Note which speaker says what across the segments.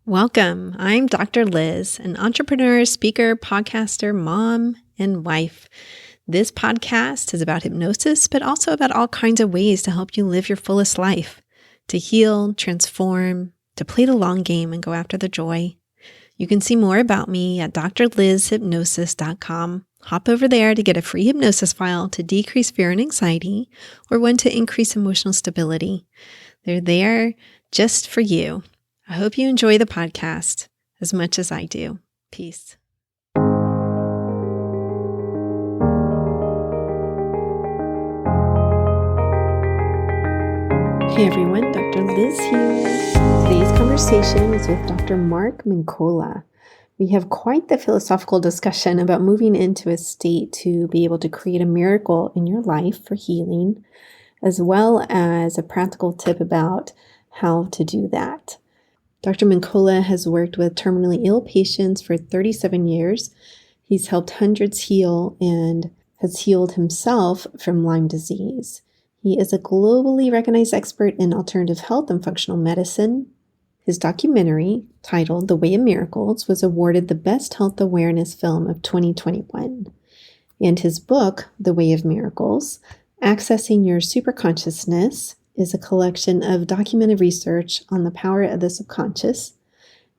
Speaker 1: Welcome. I'm Dr. Liz, an entrepreneur, speaker, podcaster, mom, and wife. This podcast is about hypnosis, but also about all kinds of ways to help you live your fullest life, to heal, transform, to play the long game and go after the joy. You can see more about me at drlizhypnosis.com. Hop over there to get a free hypnosis file to decrease fear and anxiety, or one to increase emotional stability. They're there just for you. I hope you enjoy the podcast as much as I do. Peace. Hey everyone, Dr. Liz here. Today's conversation is with Dr. Mark Mincolla. We have quite the philosophical discussion about moving into a state to be able to create a miracle in your life for healing, as well as a practical tip about how to do that. Dr. Mincolla has worked with terminally ill patients for 37 years. He's helped hundreds heal and has healed himself from Lyme disease. He is a globally recognized expert in alternative health and functional medicine. His documentary, titled The Way of Miracles, was awarded the Best Health Awareness Film of 2021. And his book, The Way of Miracles, Accessing Your Superconsciousness, is a collection of documented research on the power of the subconscious,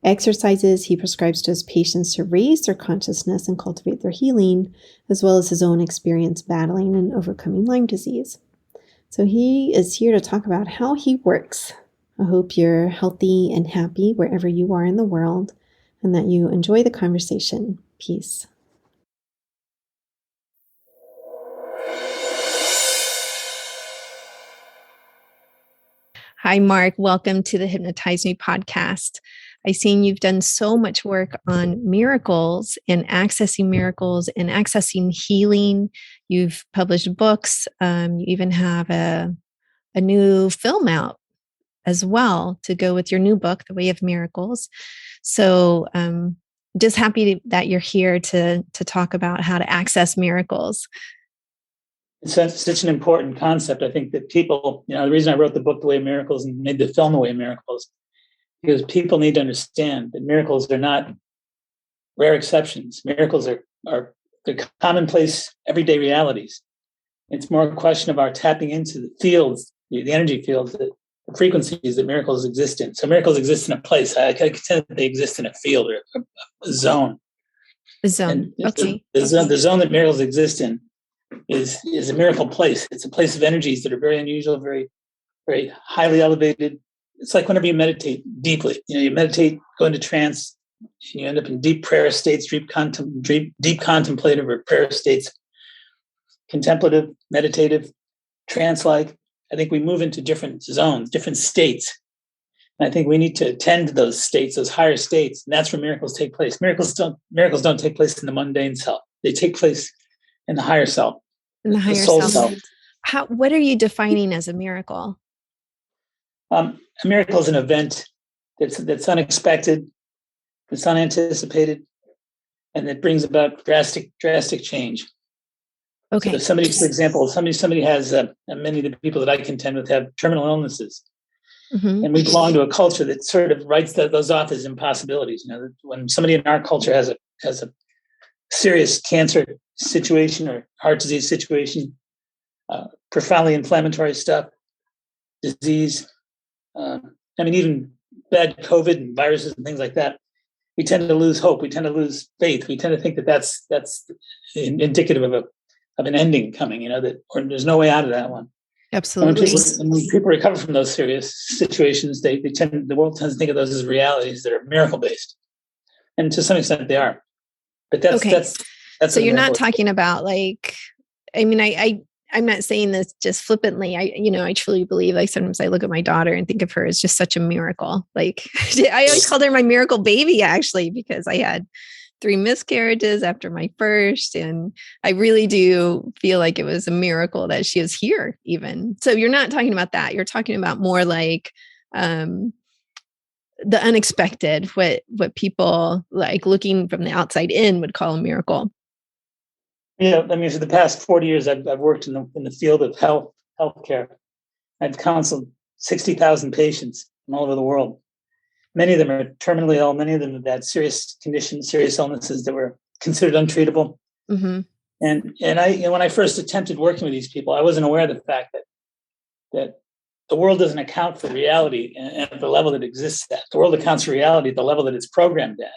Speaker 1: exercises he prescribes to his patients to raise their consciousness and cultivate their healing, as well as his own experience battling and overcoming Lyme disease. So he is here to talk about how he works. I hope you're healthy and happy wherever you are in the world, and that you enjoy the conversation. Peace. Hi, Mark. Welcome to the Hypnotize Me podcast. I've seen you've done so much work on miracles and accessing healing. You've published books. You even have a new film out as well to go with your new book, The Way of Miracles. So just happy that you're here to talk about how to access miracles.
Speaker 2: It's such an important concept. I think that people, the reason I wrote the book, The Way of Miracles, and made the film, The Way of Miracles, because people need to understand that miracles are not rare exceptions. Miracles are they're commonplace, everyday realities. It's more a question of our tapping into the fields, the energy fields, the frequencies that miracles exist in. So miracles exist in a place. I contend that they exist in a field or a zone.
Speaker 1: The zone, okay.
Speaker 2: The zone that miracles exist in is a miracle place. It's a place of energies that are very unusual, very, very highly elevated. It's like whenever you meditate deeply, you meditate, go into trance, and you end up in deep prayer states, deep contemplative or prayer states, contemplative, meditative, trance-like. I think we move into different zones, different states. And I think we need to attend to those states, those higher states. And that's where miracles take place. Miracles don't take place in the mundane self. They take place in the higher self.
Speaker 1: In the higher self. What are you defining as a miracle?
Speaker 2: A miracle is an event that's unexpected, that's unanticipated, and that brings about drastic change.
Speaker 1: Okay.
Speaker 2: So if somebody, for example, somebody has many of the people that I contend with have terminal illnesses, and we belong to a culture that sort of writes those off as impossibilities. When somebody in our culture has a serious cancer situation or heart disease situation, profoundly inflammatory stuff, disease, even bad COVID and viruses and things like that, we tend to lose hope. We tend to lose faith. We tend to think that that's indicative of an ending coming, or there's no way out of that one.
Speaker 1: Absolutely.
Speaker 2: And when people recover from those serious situations, the world tends to think of those as realities that are miracle based, and to some extent they are. But that's
Speaker 1: so you're not talking about I'm not saying this just flippantly. I truly believe, sometimes I look at my daughter and think of her as just such a miracle. I always called her my miracle baby, actually, because I had 3 miscarriages after my first. And I really do feel like it was a miracle that she was here even. So you're not talking about that. You're talking about more like the unexpected, what people looking from the outside in would call a miracle.
Speaker 2: For the past 40 years, I've worked in the field of healthcare. I've counseled 60,000 patients from all over the world. Many of them are terminally ill. Many of them have had serious conditions, serious illnesses that were considered untreatable.
Speaker 1: Mm-hmm.
Speaker 2: And I, when I first attempted working with these people, I wasn't aware of the fact that the world doesn't account for reality at the level that exists at. The world accounts for reality at the level that it's programmed at.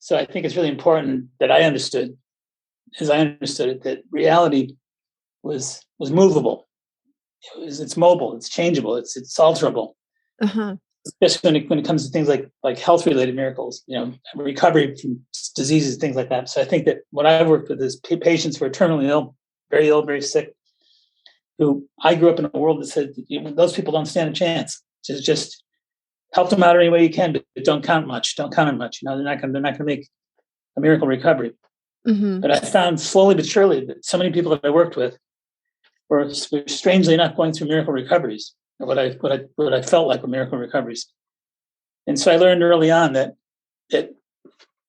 Speaker 2: So I think it's really important that I understood, as I understood it, that reality was movable. It's mobile. It's changeable. It's alterable.
Speaker 1: Uh-huh.
Speaker 2: Especially when it comes to things like health related miracles, recovery from diseases, things like that. So I think that what I've worked with is patients who are terminally ill, very sick, who I grew up in a world that said those people don't stand a chance. Just help them out any way you can, but don't count much. Don't count on much. They're not going to make a miracle recovery.
Speaker 1: Mm-hmm.
Speaker 2: But I found slowly but surely that so many people that I worked with were strangely not going through miracle recoveries, or what I felt like were miracle recoveries. And so I learned early on that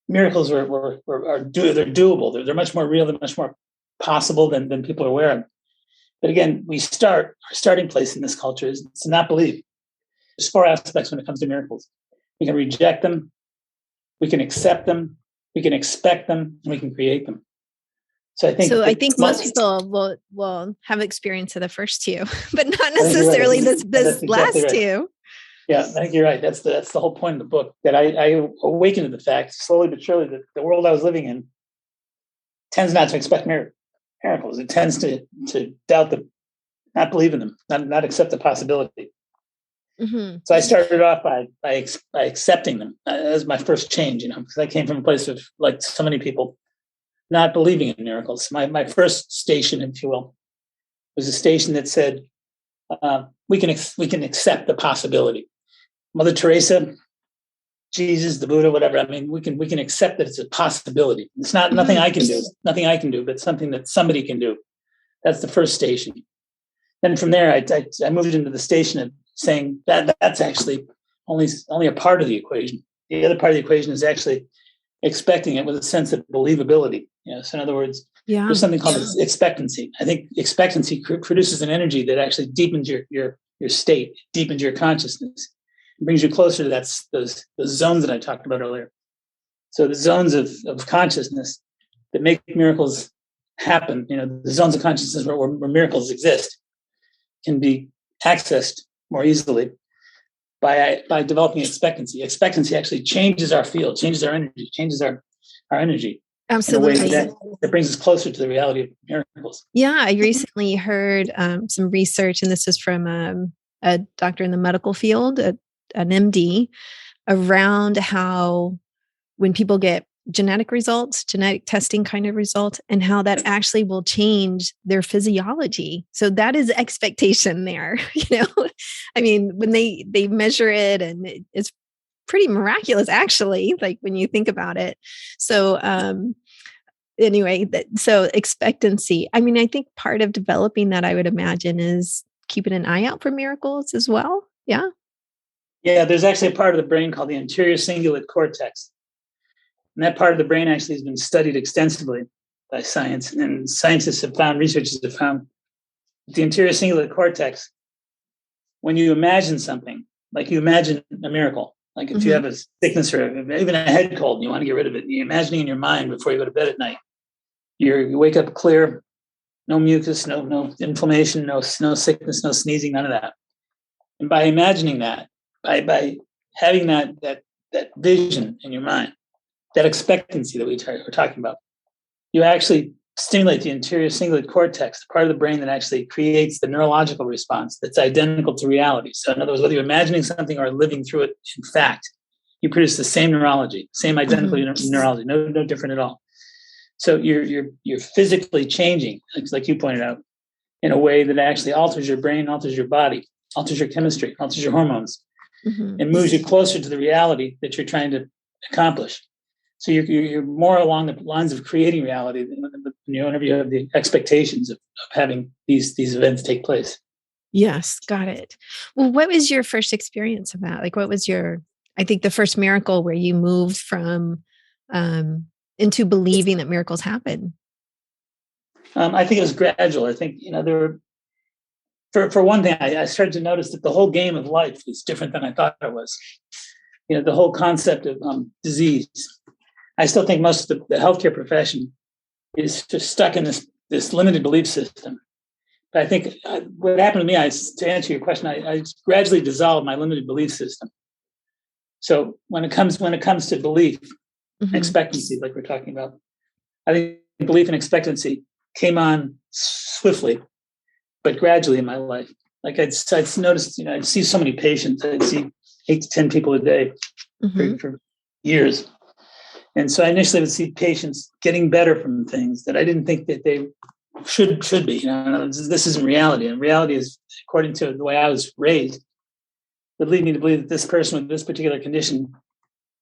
Speaker 2: miracles are doable. They're much more real. They're much more possible than people are aware of. But again, our starting place in this culture is to not believe. There's 4 aspects when it comes to miracles. We can reject them, we can accept them, we can expect them, and we can create them. So I think
Speaker 1: most people will have experience of the first 2, but not necessarily this exactly last right. 2.
Speaker 2: Yeah, I think you're right. That's the whole point of the book, that I awakened to the fact slowly but surely that the world I was living in tends not to expect miracles. It tends to doubt them, not believe in them, not accept the possibility.
Speaker 1: Mm-hmm.
Speaker 2: So I started off by accepting them as my first change, because I came from a place of, like so many people, not believing in miracles. My first station, if you will, was a station that said we can accept the possibility. Mother Teresa, Jesus, the Buddha, whatever. I mean, we can accept that it's a possibility. It's not nothing I can do, but something that somebody can do. That's the first station. Then from there, I moved into the station of saying that's actually only a part of the equation. The other part of the equation is actually expecting it with a sense of believability. So in other words, there's something called expectancy. I think expectancy produces an energy that actually deepens your state, deepens your consciousness, and brings you closer to those zones that I talked about earlier. So the zones of consciousness that make miracles happen, the zones of consciousness where miracles exist, can be accessed more easily by developing expectancy. Expectancy actually changes our field, changes our energy, changes our energy.
Speaker 1: Absolutely.
Speaker 2: In a way that brings us closer to the reality of miracles.
Speaker 1: Yeah, I recently heard some research, and this is from a doctor in the medical field, an MD, around how when people get genetic results, genetic testing kind of results, and how that actually will change their physiology. So that is expectation there. I mean, when they measure it, and it's pretty miraculous, actually, like when you think about it. So anyway, so expectancy. I mean, I think part of developing that, I would imagine, is keeping an eye out for miracles as well. Yeah.
Speaker 2: Yeah, there's actually a part of the brain called the anterior cingulate cortex. And that part of the brain actually has been studied extensively by science. And scientists have found, researchers have found, the anterior cingulate cortex, when you imagine something, like you imagine a miracle, like if you have a sickness or even a head cold and you want to get rid of it, you're imagining in your mind before you go to bed at night. You wake up clear, no mucus, no inflammation, no sickness, no sneezing, none of that. And by imagining that, by having that vision in your mind, that expectancy that we're talking about, you actually stimulate the anterior cingulate cortex, the part of the brain that actually creates the neurological response that's identical to reality. So in other words, whether you're imagining something or living through it, in fact, you produce the same neurology, same identical neurology, no different at all. So you're physically changing, like you pointed out, in a way that actually alters your brain, alters your body, alters your chemistry, alters your hormones, and moves you closer to the reality that you're trying to accomplish. So you're more along the lines of creating reality whenever you have the expectations of having these events take place.
Speaker 1: Yes, got it. Well, what was your first experience of that? Like, what was I think the first miracle where you moved from into believing that miracles happen?
Speaker 2: I think it was gradual. I think, there were, for one thing, I started to notice that the whole game of life is different than I thought it was. the whole concept of disease. I still think most of the healthcare profession is just stuck in this limited belief system. But I think what happened to me, to answer your question, I gradually dissolved my limited belief system. So when it comes to belief, expectancy, like we're talking about, I think belief and expectancy came on swiftly, but gradually in my life. Like I'd noticed, I'd see so many patients. I'd see 8 to 10 people a day for years. And so I initially would see patients getting better from things that I didn't think that they should be. This isn't reality. And reality is, according to the way I was raised, would lead me to believe that this person with this particular condition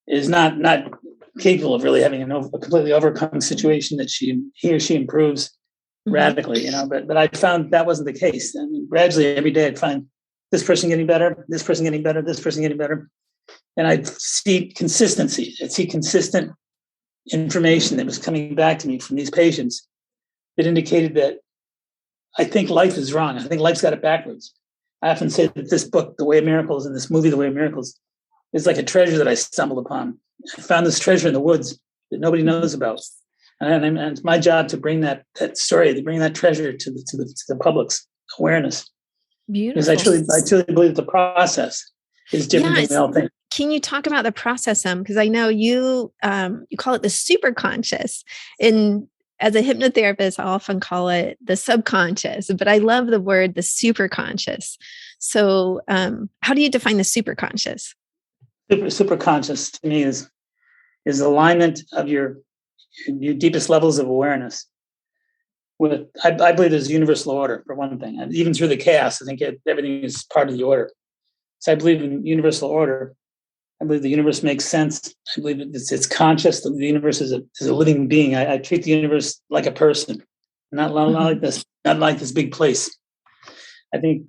Speaker 2: is not capable of really having a completely overcome situation, that he or she improves radically, but I found that wasn't the case. I mean, gradually every day I'd find this person getting better, this person getting better, this person getting better. And I'd see consistency. I'd see consistent information that was coming back to me from these patients that indicated that I think life is wrong. I think life's got it backwards. I often say that this book, The Way of Miracles, and this movie, The Way of Miracles, is like a treasure that I stumbled upon. I found this treasure in the woods that nobody knows about. And it's my job to bring that story, to bring that treasure to the public's awareness.
Speaker 1: Beautiful.
Speaker 2: Because I truly believe that the process is different than we all think.
Speaker 1: Can you talk about the process some? Because I know you call it the superconscious. And as a hypnotherapist, I often call it the subconscious, but I love the word the superconscious. So how do you define the superconscious?
Speaker 2: Superconscious to me is alignment of your deepest levels of awareness. I believe there's universal order, for one thing. And even through the chaos, I think everything is part of the order. So I believe in universal order. I believe the universe makes sense. I believe it's conscious. The universe is a living being. I treat the universe like a person, not like this big place. I think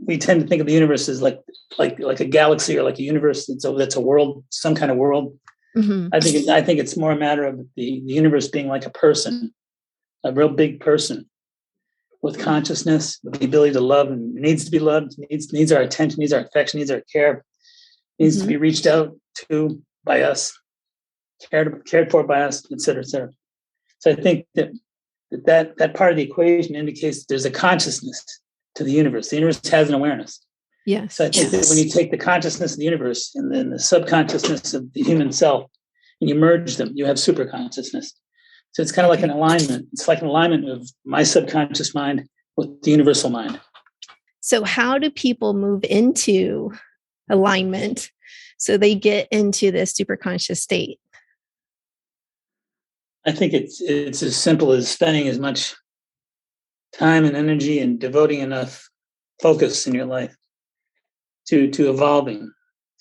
Speaker 2: we tend to think of the universe as like a galaxy or like a universe that's a world, some kind of world. I think it's more a matter of the universe being like a person, a real big person with consciousness, with the ability to love, and needs to be loved, needs our attention, needs our affection, needs our care, needs to be reached out to by us, cared for by us, et cetera, et cetera. So I think that part of the equation indicates that there's a consciousness to the universe. The universe has an awareness.
Speaker 1: Yes.
Speaker 2: So I think that when you take the consciousness of the universe and then the subconsciousness of the human self and you merge them, you have superconsciousness. So it's kind of like an alignment. It's like an alignment of my subconscious mind with the universal mind.
Speaker 1: So how do people move into alignment so they get into this superconscious state?
Speaker 2: I think it's as simple as spending as much time and energy and devoting enough focus in your life to evolving,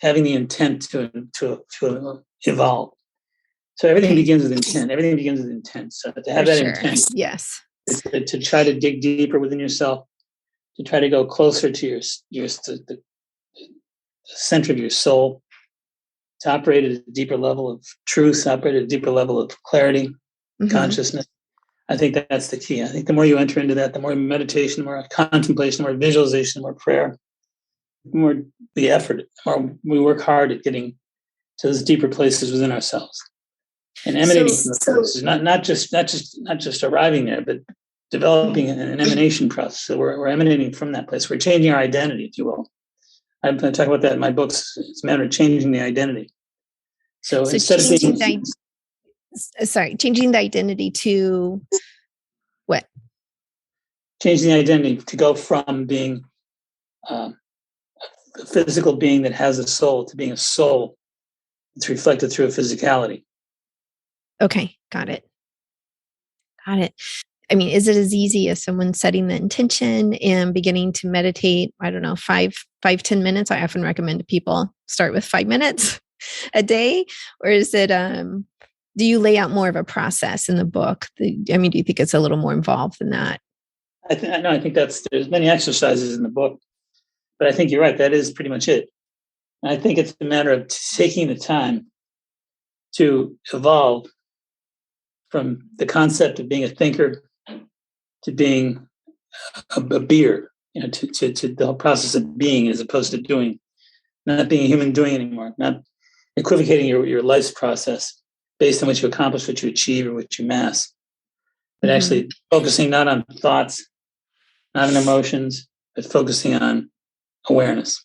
Speaker 2: having the intent to evolve. So everything begins with intent. Everything begins with intent. So to have intent,
Speaker 1: yes,
Speaker 2: to try to dig deeper within yourself, to try to go closer to the center of your soul, to operate at a deeper level of truth, operate at a deeper level of clarity, consciousness. I think that's the key. I think the more you enter into that, the more meditation, the more contemplation, the more visualization, the more prayer, the more the effort, the more we work hard at getting to those deeper places within ourselves and emanating from those places, not just arriving there, but developing an emanation process. So we're emanating from that place. We're changing our identity, if you will. I talk about that in my books. It's a matter of changing the identity. So instead of being
Speaker 1: changing the identity to what?
Speaker 2: Changing the identity to go from being a physical being that has a soul to being a soul that's reflected through a physicality.
Speaker 1: Okay, got it. I mean, is it as easy as someone setting the intention and beginning to meditate? I don't know, 10 minutes. I often recommend to people start with 5 minutes a day, or is it? Do you lay out more of a process in the book? Do you think it's a little more involved than that?
Speaker 2: I think there's many exercises in the book, but I think you're right. That is pretty much it. And I think it's a matter of taking the time to evolve from the concept of being a thinker to being a beer, to the whole process of being as opposed to doing, not being a human doing anymore, not equivocating your life's process based on what you accomplish, what you achieve, or what you mass, but actually focusing not on thoughts, not on emotions, but focusing on awareness.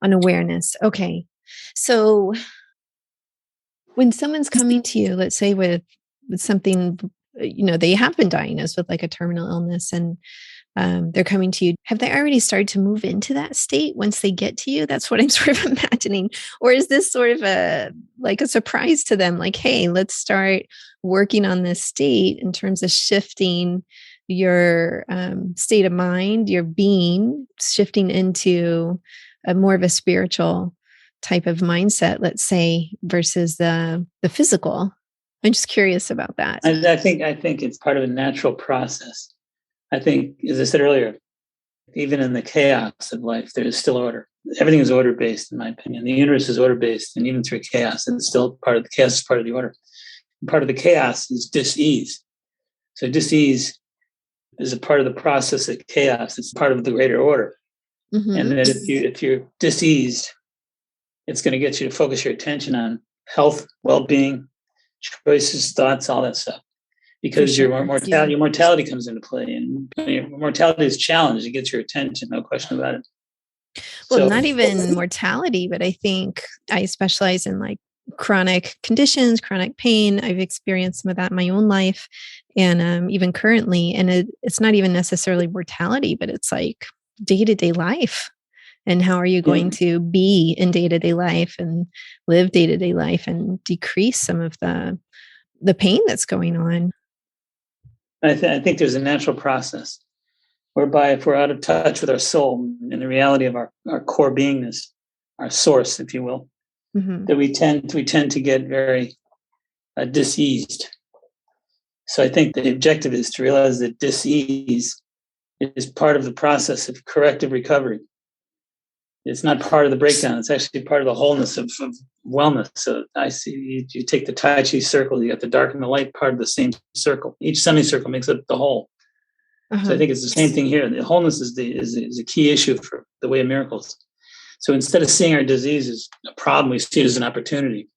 Speaker 1: On awareness. Okay. So when someone's coming to you, let's say with something, they have been diagnosed with like a terminal illness, and they're coming to you, have they already started to move into that state once they get to you? That's what I'm sort of imagining. Or is this sort of a surprise to them? Like, hey, let's start working on this state in terms of shifting your state of mind, your being, shifting into a more of a spiritual type of mindset, let's say, versus the physical. I'm just curious about that.
Speaker 2: I think it's part of a natural process. I think, as I said earlier, even in the chaos of life, there is still order. Everything is order-based, in my opinion. The universe is order-based, and even through chaos, it's still part of the chaos is part of the order. And part of the chaos is dis-ease. So dis-ease is a part of the process of chaos. It's part of the greater order. And that if you're diseased, it's going to get you to focus your attention on health, well-being, choices, thoughts, all that stuff. Because your mortality comes into play, and your mortality is challenged. It gets your attention, no question about it.
Speaker 1: Well, not even mortality, but I think I specialize in like chronic conditions, chronic pain. I've experienced some of that in my own life, and even currently. And it's not even necessarily mortality, but it's like day-to-day life. And how are you going to be in day-to-day life and live day-to-day life and decrease some of the pain that's going on?
Speaker 2: I think there's a natural process whereby if we're out of touch with our soul and the reality of our core beingness, our source, if you will, that we tend to get very diseased. So I think the objective is to realize that dis-ease is part of the process of corrective recovery. It's not part of the breakdown. It's actually part of the wholeness of wellness. So I see you take the Tai Chi circle, you got the dark and the light part of the same circle. Each semicircle makes up the whole. So I think it's the same thing here. The wholeness is a key issue for the way of miracles. So instead of seeing our disease as a problem, we see it as an opportunity.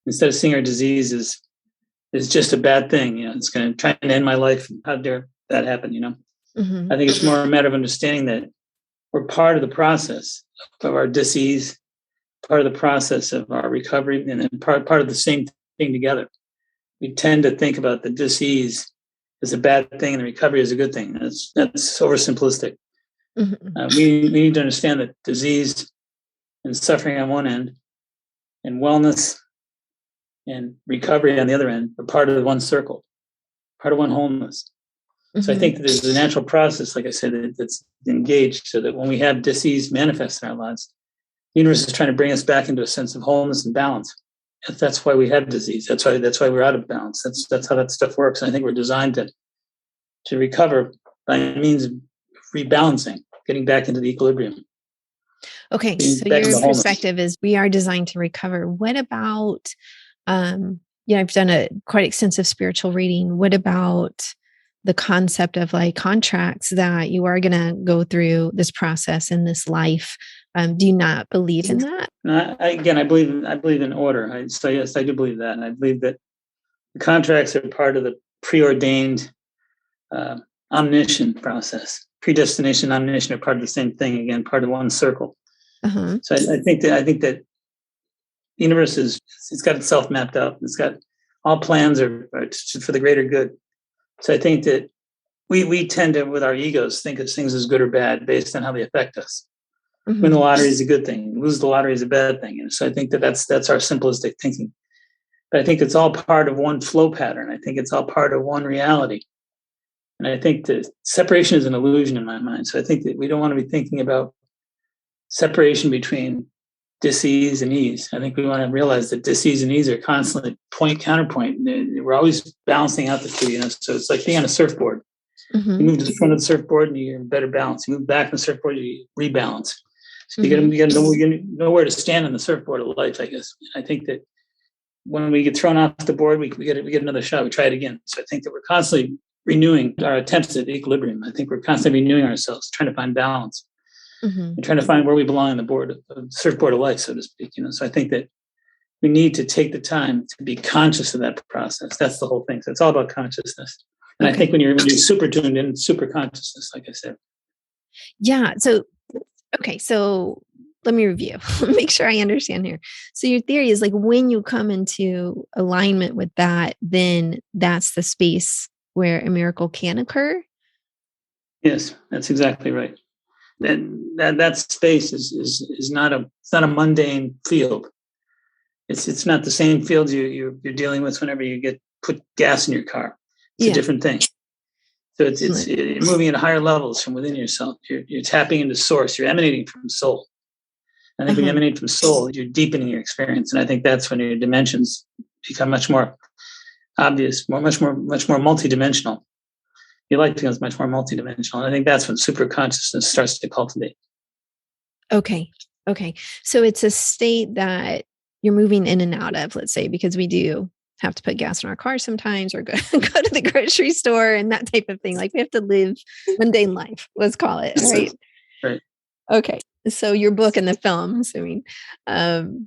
Speaker 2: Instead of seeing our disease as just a bad thing, it's going to try and end my life. How dare that happen? I think it's more a matter of understanding that we're part of the process of our disease, part of the process of our recovery, and then part of the same thing together. We tend to think about the disease as a bad thing and the recovery as a good thing. That's oversimplistic. We need to understand that disease and suffering on one end and wellness and recovery on the other end are part of one circle, part of one wholeness. So I think that there's a natural process, like I said, that's engaged so that when we have disease manifest in our lives, the universe is trying to bring us back into a sense of wholeness and balance. That's why we have disease. That's why we're out of balance. That's how that stuff works. And I think we're designed to recover by means of rebalancing, getting back into the equilibrium.
Speaker 1: Okay, so your perspective is we are designed to recover. What about, I've done a quite extensive spiritual reading. What about the concept of like contracts that you are going to go through this process in this life? Do you not believe in that?
Speaker 2: No, I believe in order. So yes, I do believe that. And I believe that the contracts are part of the preordained omniscient process. Predestination, omniscient are part of the same thing. Again, part of one circle. So I think that the universe it's got itself mapped out. It's got all plans are for the greater good. So I think that we tend to, with our egos, think of things as good or bad based on how they affect us. Win the lottery is a good thing. Lose the lottery is a bad thing. And so I think that's our simplistic thinking. But I think it's all part of one flow pattern. I think it's all part of one reality. And I think that separation is an illusion in my mind. So I think that we don't want to be thinking about separation between dis-ease and ease. I think we want to realize that dis-ease and ease are constantly counterpoint. We're always balancing out the two, So it's like being on a surfboard. You move to the front of the surfboard and you're in better balance. You move back on the surfboard, you rebalance. So you got to know where to stand on the surfboard of life, I guess. I think that when we get thrown off the board, we get another shot. We try it again. So I think that we're constantly renewing our attempts at equilibrium. I think we're constantly renewing ourselves, trying to find balance.
Speaker 1: Mm-hmm.
Speaker 2: We're trying to find where we belong on the surfboard of life, so to speak. So I think that we need to take the time to be conscious of that process. That's the whole thing. So it's all about consciousness. And I think when you're super tuned in, super consciousness, like I said.
Speaker 1: Yeah. So let me review, make sure I understand here. So your theory is like when you come into alignment with that, then that's the space where a miracle can occur.
Speaker 2: Yes, that's exactly right. And that space is not a mundane field. It's not the same field you're dealing with whenever you put gas in your car. It's a different thing. So you're moving at higher levels from within yourself. You're tapping into source. You're emanating from soul. I think when you emanate from soul, you're deepening your experience, and I think that's when your dimensions become much more obvious, much more multidimensional. Your life becomes much more multidimensional, and I think that's when superconsciousness starts to cultivate.
Speaker 1: Okay. So it's a state that you're moving in and out of, let's say, because we do have to put gas in our car sometimes or go to the grocery store and that type of thing. Like we have to live mundane life, let's call it, right?
Speaker 2: Right.
Speaker 1: Okay. So your book and the film,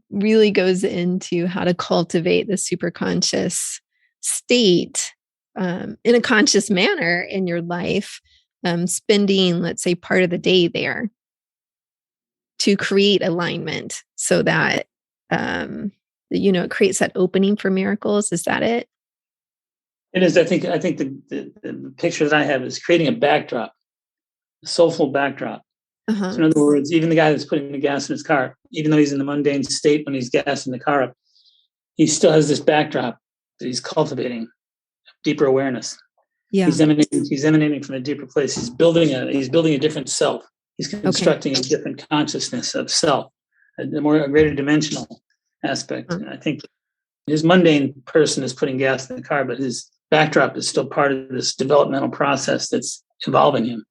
Speaker 1: really goes into how to cultivate the superconscious state in a conscious manner in your life, spending, let's say, part of the day there to create alignment so that, it creates that opening for miracles. Is that it?
Speaker 2: It is. I think the picture that I have is creating a backdrop, a soulful backdrop. So in other words, even the guy that's putting the gas in his car, even though he's in the mundane state when he's gassing the car up, he still has this backdrop that he's cultivating, deeper awareness. Yeah. He's emanating from a deeper place. He's building a different self. He's constructing a different consciousness of self, a greater dimensional aspect. And I think his mundane person is putting gas in the car, but his backdrop is still part of this developmental process that's evolving him.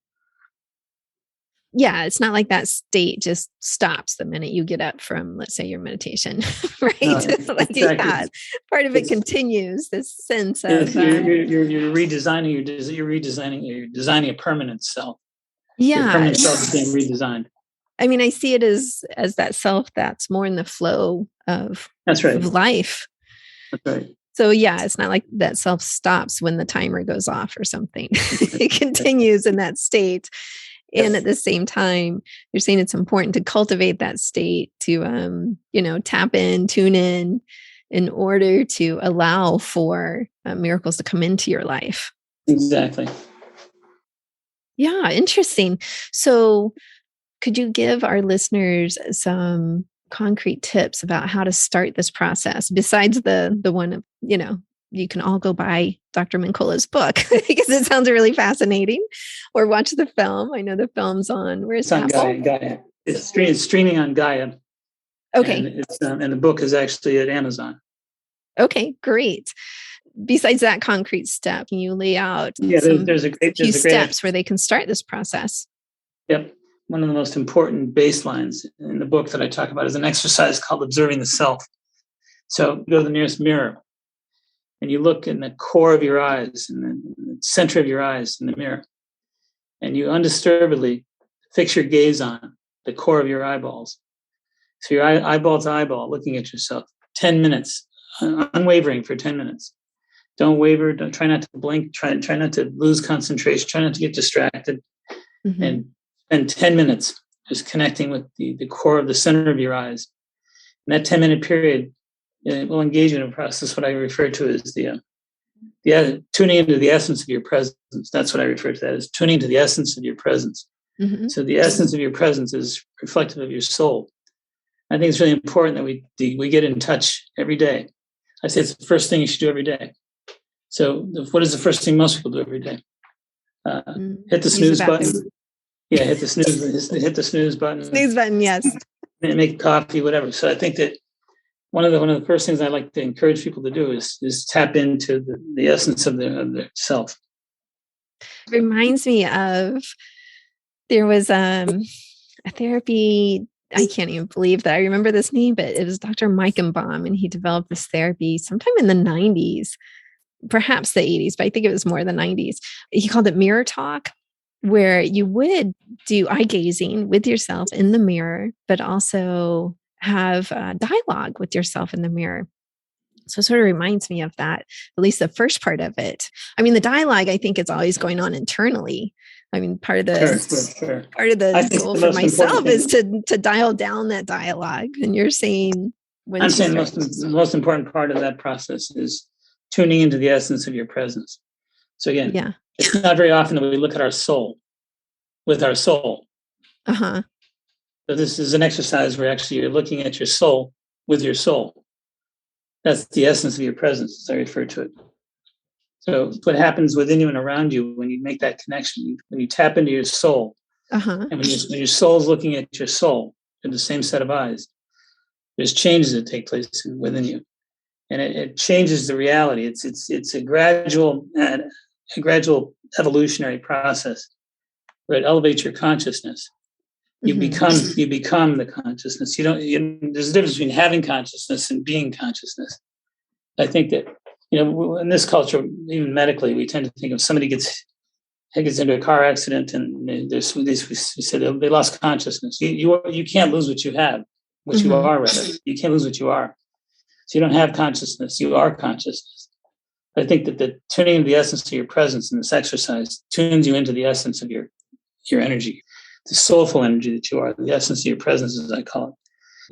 Speaker 1: Yeah, it's not like that state just stops the minute you get up from, let's say, your meditation, right?
Speaker 2: No, exactly.
Speaker 1: Part of it continues. This sense of
Speaker 2: you're designing a permanent self.
Speaker 1: Yeah,
Speaker 2: your permanent self is being redesigned.
Speaker 1: I mean, I see it as that self that's more in the flow of life.
Speaker 2: That's right.
Speaker 1: So yeah, it's not like that self stops when the timer goes off or something. It continues in that state. And at the same time, you're saying it's important to cultivate that state to, tap in, tune in order to allow for miracles to come into your life.
Speaker 2: Exactly.
Speaker 1: Yeah, interesting. So could you give our listeners some concrete tips about how to start this process besides the one of, you can all go buy Dr. Mincolla's book because it sounds really fascinating, or watch the film. I know the film's on. Where's it?
Speaker 2: It's on Gaia. It's streaming on Gaia.
Speaker 1: Okay.
Speaker 2: And and the book is actually at Amazon.
Speaker 1: Okay, great. Besides that concrete step, can you lay out
Speaker 2: there's a few
Speaker 1: steps where they can start this process?
Speaker 2: Yep. One of the most important baselines in the book that I talk about is an exercise called observing the self. So go to the nearest mirror and you look in the core of your eyes, in the center of your eyes in the mirror, and you undisturbedly fix your gaze on the core of your eyeballs. So your eyeball to eyeball, looking at yourself, 10 minutes, unwavering for 10 minutes. Don't waver. Try not to blink. Try not to lose concentration. Try not to get distracted. Mm-hmm. And spend 10 minutes just connecting with the core of the center of your eyes. In that 10-minute period, it will engage in a process, what I refer to as the tuning into the essence of your presence. That's what I refer to that as tuning to the essence of your presence. Mm-hmm. So the essence of your presence is reflective of your soul. I think it's really important that we get in touch every day. I say it's the first thing you should do every day. So what is the first thing most people do every day? Hit the snooze button. Yeah, hit the snooze button.
Speaker 1: Snooze button, yes.
Speaker 2: Make coffee, whatever. So I think that one of the first things I like to encourage people to do is tap into the essence of their self.
Speaker 1: It reminds me of, there was a therapy. I can't even believe that I remember this name, but it was Dr. Mincolla, and he developed this therapy sometime in the 90s, perhaps the 80s, but I think it was more the 90s. He called it mirror talk. where you would do eye gazing with yourself in the mirror, but also have dialogue with yourself in the mirror. So it sort of reminds me of that, at least the first part of it. I mean, the dialogue, I think it's always going on internally. I mean, part of the part of the goal for myself is to dial down that dialogue. And you're saying,
Speaker 2: I'm saying the most important part of that process is tuning into the essence of your presence. So again, it's not very often that we look at our soul with our soul.
Speaker 1: Uh-huh.
Speaker 2: So this is an exercise where actually you're looking at your soul with your soul. That's the essence of your presence, as I refer to it. So what happens within you and around you when you make that connection, when you tap into your soul, and when your soul's looking at your soul in the same set of eyes, there's changes that take place within you, and it changes the reality. It's a gradual evolutionary process where it elevates your consciousness. You become the consciousness. There's a difference between having consciousness and being consciousness. I think that, in this culture, even medically, we tend to think if somebody gets into a car accident and we said they lost consciousness. You can't lose what you have, what you are, rather. You can't lose what you are. So you don't have consciousness. You are consciousness. I think that the tuning into the essence of your presence in this exercise tunes you into the essence of your energy. The soulful energy that you are, the essence of your presence, as I call it.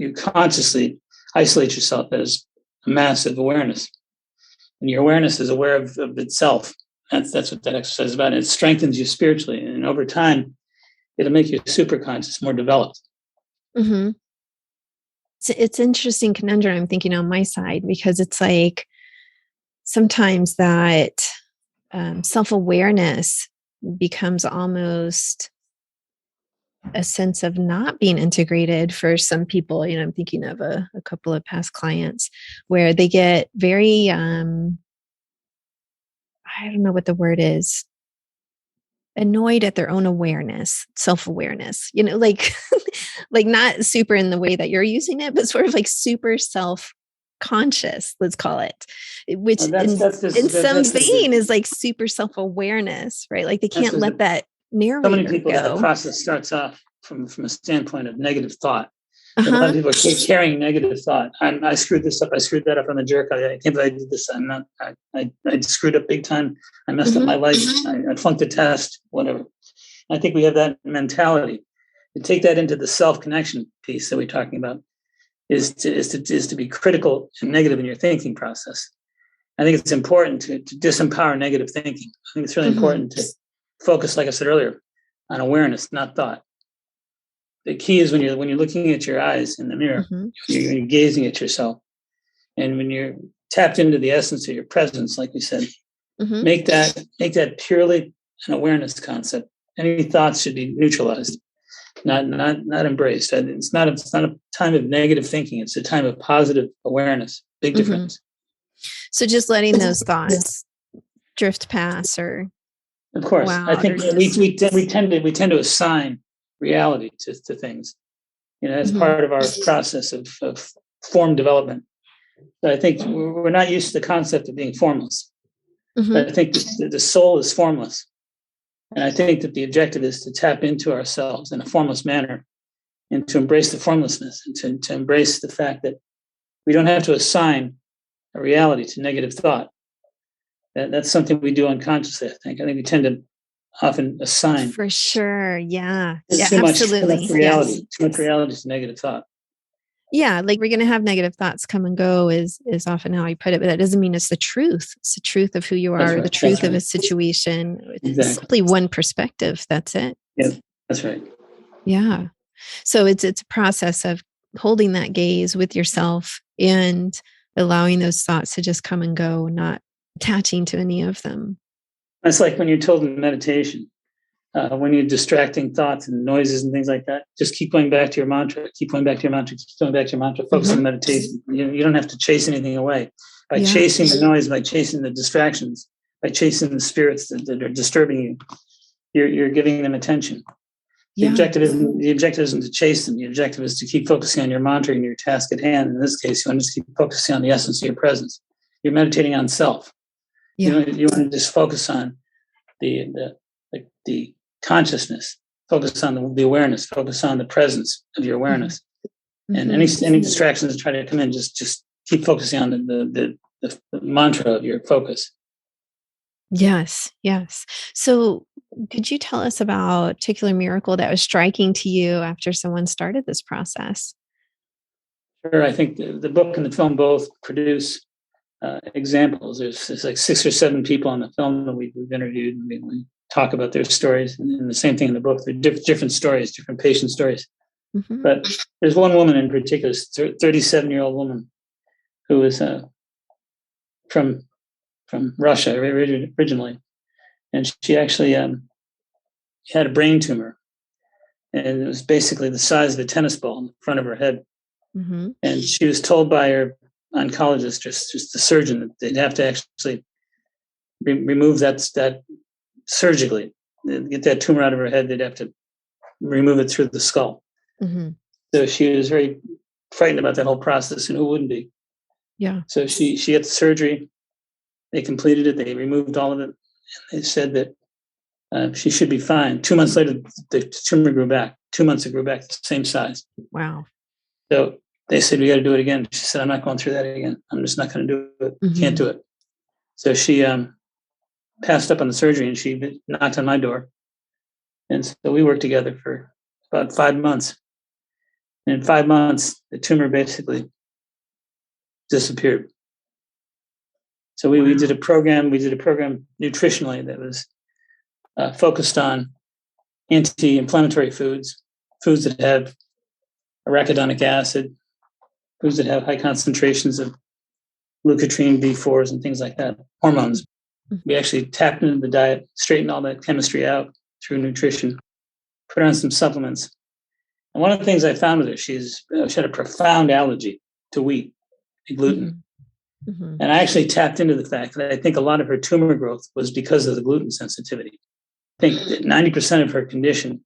Speaker 2: You consciously isolate yourself as a massive awareness. And your awareness is aware of itself. That's what that exercise is about. And it strengthens you spiritually. And over time, it'll make you superconscious, more developed.
Speaker 1: Mm-hmm. It's an interesting conundrum I'm thinking on my side, because it's like sometimes that self-awareness becomes almost a sense of not being integrated for some people. I'm thinking of a couple of past clients where they get very, I don't know what the word is, annoyed at their own awareness, self-awareness, like, like not super in the way that you're using it, but sort of like super self-conscious, let's call it, which in some vein is like super self-awareness, right? Like they can't let that narrator
Speaker 2: so many people
Speaker 1: go.
Speaker 2: That process starts off from a standpoint of negative thought. A lot of people are carrying negative thought. I screwed this up. I screwed that up. I'm a jerk. I can't believe I did this. I screwed up big time. I messed up my life. I flunked the test, whatever. I think we have that mentality. To take that into the self-connection piece that we're talking about is to be critical and negative in your thinking process. I think it's important to disempower negative thinking. I think it's really important to focus, like I said earlier, on awareness, not thought. The key is when you're looking at your eyes in the mirror, you're gazing at yourself. And when you're tapped into the essence of your presence, like we said, make that purely an awareness concept. Any thoughts should be neutralized, not embraced. It's not a time of negative thinking. It's a time of positive awareness. Big difference.
Speaker 1: So just letting those thoughts drift past, or
Speaker 2: of course, I think we tend to assign reality to things. That's part of our process of form development. So I think we're not used to the concept of being formless. But I think the soul is formless. And I think that the objective is to tap into ourselves in a formless manner and to embrace the formlessness and to embrace the fact that we don't have to assign a reality to negative thought. That's something we do unconsciously, I think. I think we tend to often assign.
Speaker 1: For sure. Yeah.
Speaker 2: Absolutely. Too much reality. Yes. Too much reality to negative thought.
Speaker 1: Yeah, like we're going to have negative thoughts come and go is often how I put it, but that doesn't mean it's the truth. It's the truth of who you are, the truth of a situation. It's simply one perspective. That's it.
Speaker 2: Yeah, that's right.
Speaker 1: Yeah. So it's a process of holding that gaze with yourself and allowing those thoughts to just come and go, not attaching to any of them.
Speaker 2: It's like when you're told in meditation, when you're distracting thoughts and noises and things like that, just keep going back to your mantra, keep going back to your mantra, keep going back to your mantra, focus on the meditation. You don't have to chase anything away. By chasing the noise, by chasing the distractions, by chasing the spirits that are disturbing you, you're giving them attention. The objective isn't to chase them. The objective is to keep focusing on your mantra and your task at hand. In this case, you want to just keep focusing on the essence of your presence. You're meditating on self. You want to just focus on the consciousness, focus on the awareness, focus on the presence of your awareness. And any distractions that try to come in, just keep focusing on the mantra of your focus.
Speaker 1: Yes. So could you tell us about a particular miracle that was striking to you after someone started this process?
Speaker 2: Sure. I think the book and the film both produce examples. There's like 6 or 7 people on the film that we've interviewed, and we talk about their stories. And the same thing in the book. They're different stories, different patient stories. But there's one woman in particular, a 37-year-old woman, who was from Russia originally, and she actually had a brain tumor, and it was basically the size of a tennis ball in the front of her head. And she was told by her oncologist, just the surgeon, that they'd have to actually remove that surgically. They'd get that tumor out of her head. They'd have to remove it through the skull. So she was very frightened about that whole process, and who wouldn't be? Yeah. So she had the surgery. They completed it. They removed all of it. And they said that she should be fine. 2 months later, the tumor grew back. 2 months, it grew back the same size. Wow. So they said, we got to do it again. She said, I'm not going through that again. I'm just not going to do it. Can't do it. So she passed up on the surgery, and she knocked on my door. And so we worked together for about 5 months. And in 5 months, the tumor basically disappeared. So we did a program. We did a program nutritionally that was focused on anti-inflammatory foods that have arachidonic acid, foods that have high concentrations of leukotriene, B4s, and things like that, hormones. We actually tapped into the diet, straightened all that chemistry out through nutrition, put her on some supplements. And one of the things I found with her, she had a profound allergy to wheat and gluten. And I actually tapped into the fact that I think a lot of her tumor growth was because of the gluten sensitivity. I think that 90% of her condition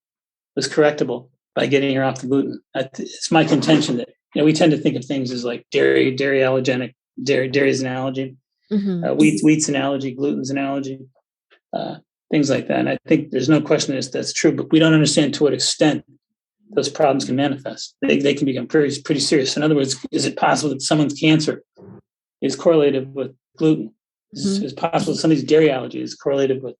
Speaker 2: was correctable by getting her off the gluten. It's my contention that we tend to think of things as like dairy allergenic. Dairy is an allergy. Wheat's an allergy. Gluten's an allergy. Things like that. And I think there's no question that's true, but we don't understand to what extent those problems can manifest. They can become pretty serious. In other words, is it possible that someone's cancer is correlated with gluten? Is it possible that somebody's dairy allergy is correlated with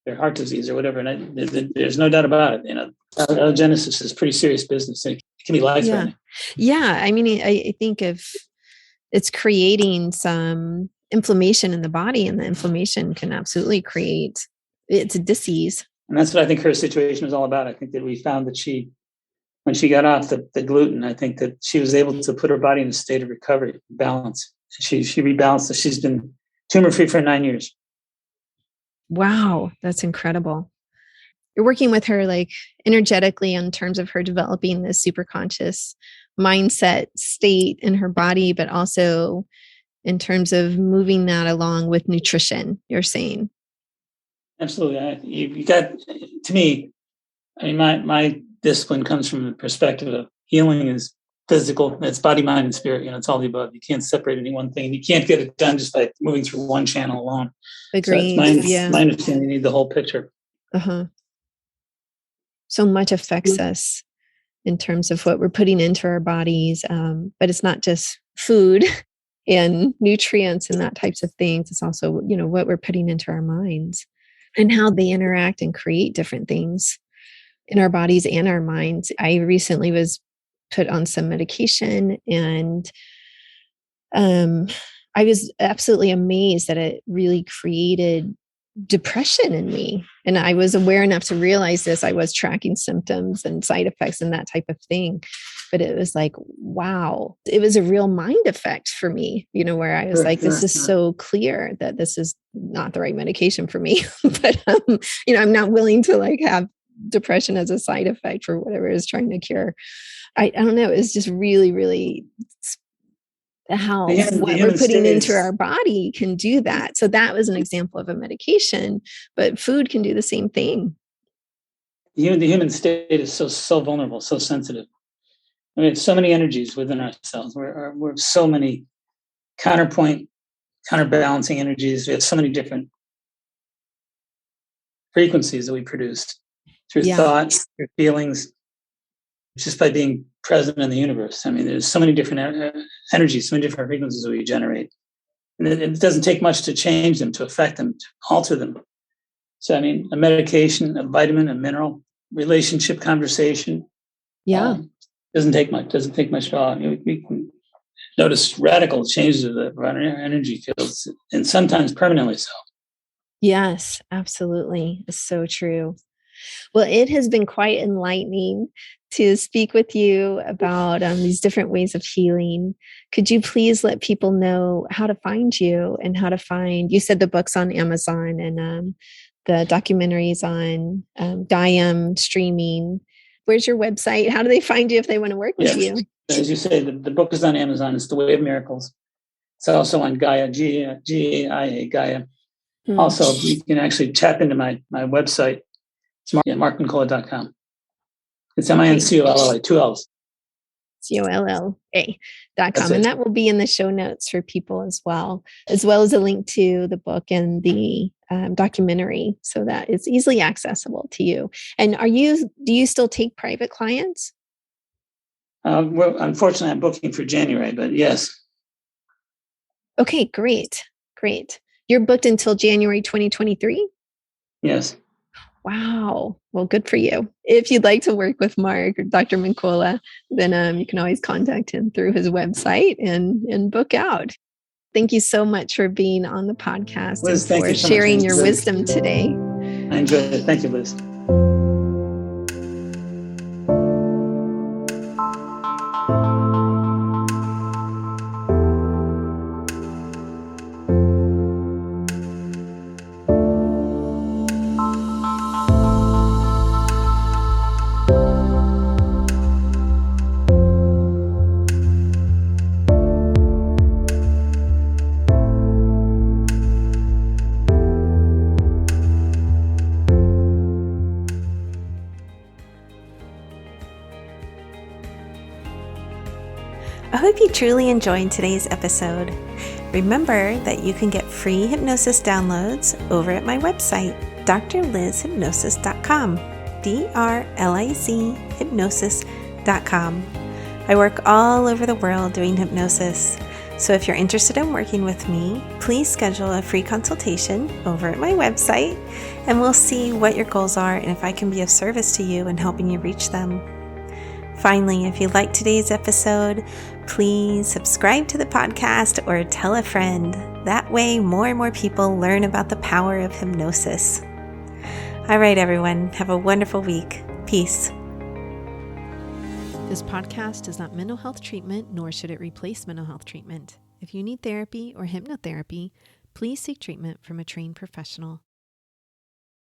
Speaker 2: their heart disease or whatever? And there's no doubt about it. Allergenesis is pretty serious business. It can be life-threatening. Yeah.
Speaker 1: I mean, I think if it's creating some inflammation in the body, and the inflammation can absolutely create, it's a disease.
Speaker 2: And that's what I think her situation was all about. I think that we found that when she got off the gluten, I think that she was able to put her body in a state of recovery, balance. She rebalanced. She's been tumor-free for 9 years.
Speaker 1: Wow, that's incredible. You're working with her like energetically in terms of her developing this superconscious mindset state in her body, but also in terms of moving that along with nutrition, you're saying.
Speaker 2: Absolutely. You got, to me, I mean, my discipline comes from the perspective of healing is physical, it's body, mind, and spirit. It's all the above. You can't separate any one thing. You can't get it done just by moving through one channel alone.
Speaker 1: Agreed.
Speaker 2: So my understanding, you need the whole picture.
Speaker 1: So much affects us in terms of what we're putting into our bodies. But it's not just food and nutrients and that types of things. It's also, what we're putting into our minds and how they interact and create different things in our bodies and our minds. I recently was put on some medication, and I was absolutely amazed that it really created depression in me. And I was aware enough to realize this. I was tracking symptoms and side effects and that type of thing. But it was like, wow, it was a real mind effect for me, where I was like, this is so clear that this is not the right medication for me. But, I'm not willing to have depression as a side effect for whatever it is trying to cure. I don't know. It's just really, really how what we're putting into our body can do that. So that was an example of a medication, but food can do the same thing.
Speaker 2: The human state is so vulnerable, so sensitive. I mean, we have so many energies within ourselves. We're so many counterbalancing energies. We have so many different frequencies that we produce. through thoughts, through feelings, just by being present in the universe. I mean, there's so many different energies, so many different frequencies that we generate. And it doesn't take much to change them, to affect them, to alter them. So, I mean, a medication, a vitamin, a mineral, relationship, conversation. Doesn't take much at all. We can notice radical changes of our energy fields, and sometimes permanently so.
Speaker 1: Yes, absolutely. It's so true. Well, it has been quite enlightening to speak with you about these different ways of healing. Could you please let people know how to find you and how to find, you said the book's on Amazon and the documentaries on Diam streaming. Where's your website? How do they find you if they want to work with you?
Speaker 2: As you say, the book is on Amazon. It's The Way of Miracles. It's also on Gaia, Gaia, Gaia. Also, you can actually tap into my website. It's markmincolla.com. It's MINCOLLA, 2 L's.
Speaker 1: COLLA.com. And that will be in the show notes for people as well as a link to the book and the documentary so that it's easily accessible to you. And do you still take private clients?
Speaker 2: Well, unfortunately, I'm booking for January, but yes.
Speaker 1: Okay, great. You're booked until January 2023?
Speaker 2: Yes.
Speaker 1: Wow. Well, good for you. If you'd like to work with Mark or Dr. Mincolla, then you can always contact him through his website and book out. Thank you so much for being on the podcast,
Speaker 2: Liz,
Speaker 1: and for sharing your wisdom today.
Speaker 2: I enjoyed it. Thank you, Liz.
Speaker 1: I hope you truly enjoyed today's episode. Remember that you can get free hypnosis downloads over at my website, drlizhypnosis.com, DRLIZ hypnosis.com. I work all over the world doing hypnosis. So if you're interested in working with me, please schedule a free consultation over at my website, and we'll see what your goals are and if I can be of service to you in helping you reach them. Finally, if you liked today's episode, please subscribe to the podcast or tell a friend. That way, more and more people learn about the power of hypnosis. All right, everyone, have a wonderful week. Peace. This podcast is not mental health treatment, nor should it replace mental health treatment. If you need therapy or hypnotherapy, please seek treatment from a trained professional.